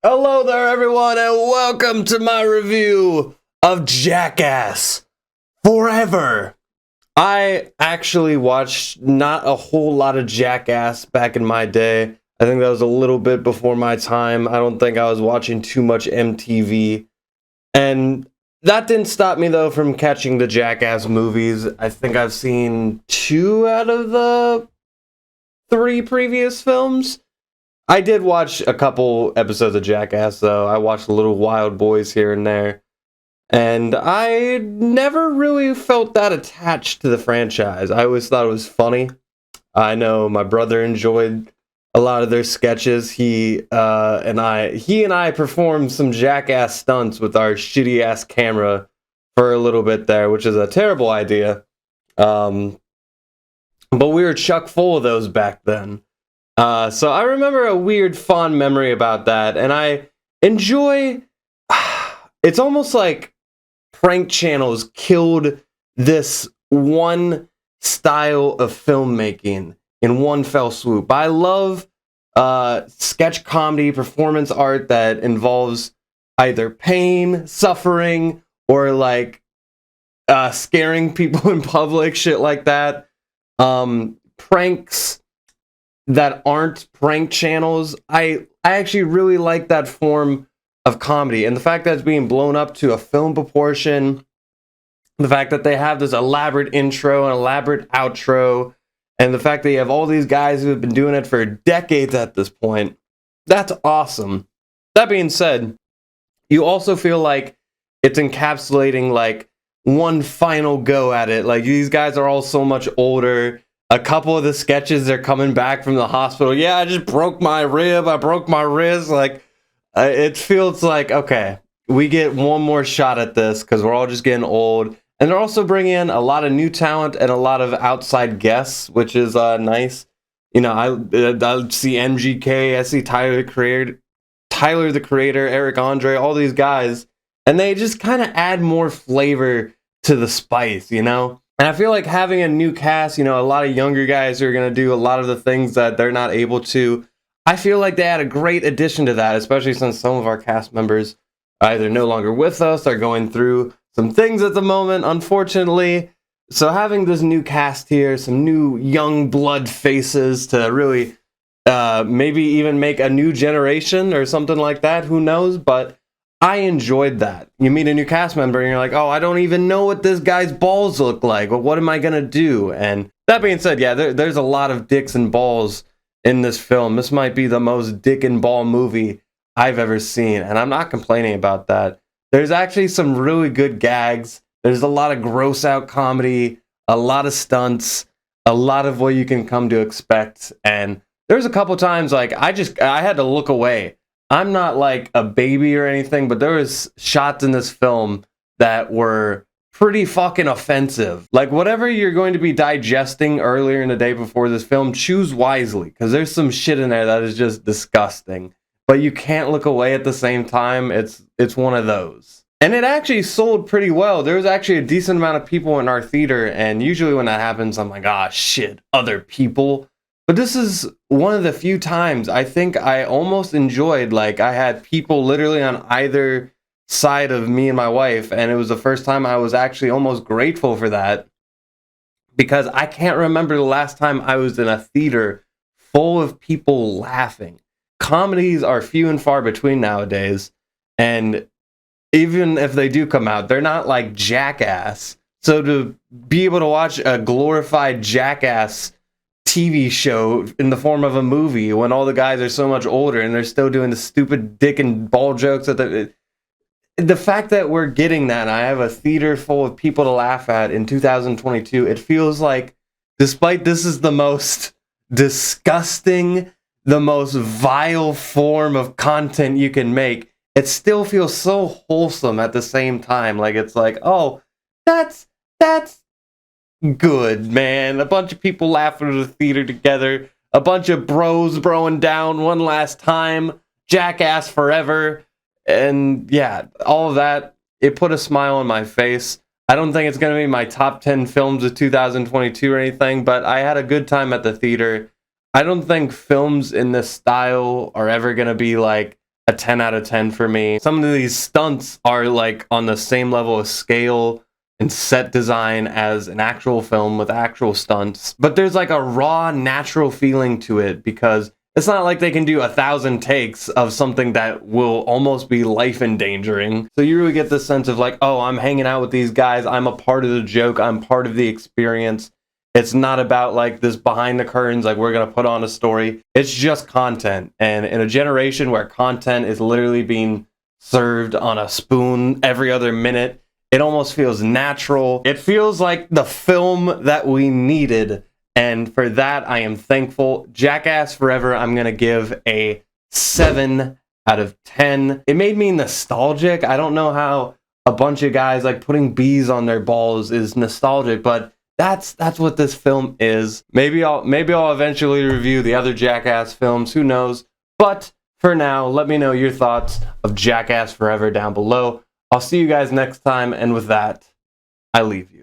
Hello there, everyone, and welcome to my review of Jackass Forever. I actually watched not a whole lot of Jackass back in my day. I think that was a little bit before my time. I don't think I was watching too much MTV. And that didn't stop me, though, from catching the Jackass movies. I think I've seen 2 out of the 3 previous films. I did watch a couple episodes of Jackass, though. I watched Little Wild Boys here and there. And I never really felt that attached to the franchise. I always thought it was funny. I know my brother enjoyed a lot of their sketches. He and I performed some Jackass stunts with our shitty-ass camera for a little bit there, which is a terrible idea. But we were chock full of those back then. So I remember a weird, fond memory about that, and I enjoy... It's almost like prank channels killed this one style of filmmaking in one fell swoop. I love sketch comedy, performance art that involves either pain, suffering, or like scaring people in public, shit like that. Pranks that aren't prank channels. I actually really like that form of comedy, and the fact that it's being blown up to a film proportion, the fact that they have this elaborate intro and elaborate outro, and the fact that you have all these guys who have been doing it for decades at this point, that's awesome. That being said, you also feel like it's encapsulating like one final go at it. Like, these guys are all so much older. A couple of the sketches, they're coming back from the hospital. Yeah, I just broke my rib. I broke my wrist. Like, it feels like, okay, we get one more shot at this because we're all just getting old. And they're also bringing in a lot of new talent and a lot of outside guests, which is nice. You know, I see MGK, I see Tyler the Creator, Eric Andre, all these guys. And they just kind of add more flavor to the spice, you know? And I feel like having a new cast, you know, a lot of younger guys who are going to do a lot of the things that they're not able to, I feel like they had a great addition to that, especially since some of our cast members are either no longer with us or going through some things at the moment, unfortunately. So having this new cast here, some new young blood faces to really maybe even make a new generation or something like that, who knows, but I enjoyed that. You meet a new cast member and you're like, oh, I don't even know what this guy's balls look like. Well, what am I going to do? And that being said, yeah, there's a lot of dicks and balls in this film. This might be the most dick and ball movie I've ever seen. And I'm not complaining about that. There's actually some really good gags. There's a lot of gross out comedy, a lot of stunts, a lot of what you can come to expect. And there's a couple times like I had to look away. I'm not like a baby or anything, but there was shots in this film that were pretty fucking offensive. Like, whatever you're going to be digesting earlier in the day before this film, choose wisely, because there's some shit in there that is just disgusting. But you can't look away at the same time. It's one of those. And it actually sold pretty well. There was actually a decent amount of people in our theater, and usually when that happens, I'm like, ah, shit, other people. But this is one of the few times I think I almost enjoyed, like, I had people literally on either side of me and my wife, and it was the first time I was actually almost grateful for that, because I can't remember the last time I was in a theater full of people laughing. Comedies are few and far between nowadays, and even if they do come out, they're not like Jackass. So to be able to watch a glorified Jackass TV show in the form of a movie when all the guys are so much older and they're still doing the stupid dick and ball jokes at the fact that we're getting that, and I have a theater full of people to laugh at in 2022, it feels like, despite this is the most disgusting, the most vile form of content you can make, it still feels so wholesome at the same time. Like, it's like, oh, that's good, man. A bunch of people laughing at the theater together. A bunch of bros broing down one last time. Jackass Forever. And yeah, all of that, it put a smile on my face. I don't think it's going to be my top 10 films of 2022 or anything, but I had a good time at the theater. I don't think films in this style are ever going to be like a 10 out of 10 for me. Some of these stunts are like on the same level of scale and set design as an actual film with actual stunts. But there's like a raw, natural feeling to it because it's not like they can do 1,000 takes of something that will almost be life endangering. So you really get this sense of like, oh, I'm hanging out with these guys. I'm a part of the joke. I'm part of the experience. It's not about like this behind the curtains, like we're going to put on a story. It's just content. And in a generation where content is literally being served on a spoon every other minute, it almost feels natural. It feels like the film that we needed. And for that, I am thankful. Jackass Forever, I'm going to give a 7 out of 10. It made me nostalgic. I don't know how a bunch of guys like putting bees on their balls is nostalgic, but that's what this film is. Maybe I'll eventually review the other Jackass films. Who knows? But for now, let me know your thoughts of Jackass Forever down below. I'll see you guys next time. And with that, I leave you.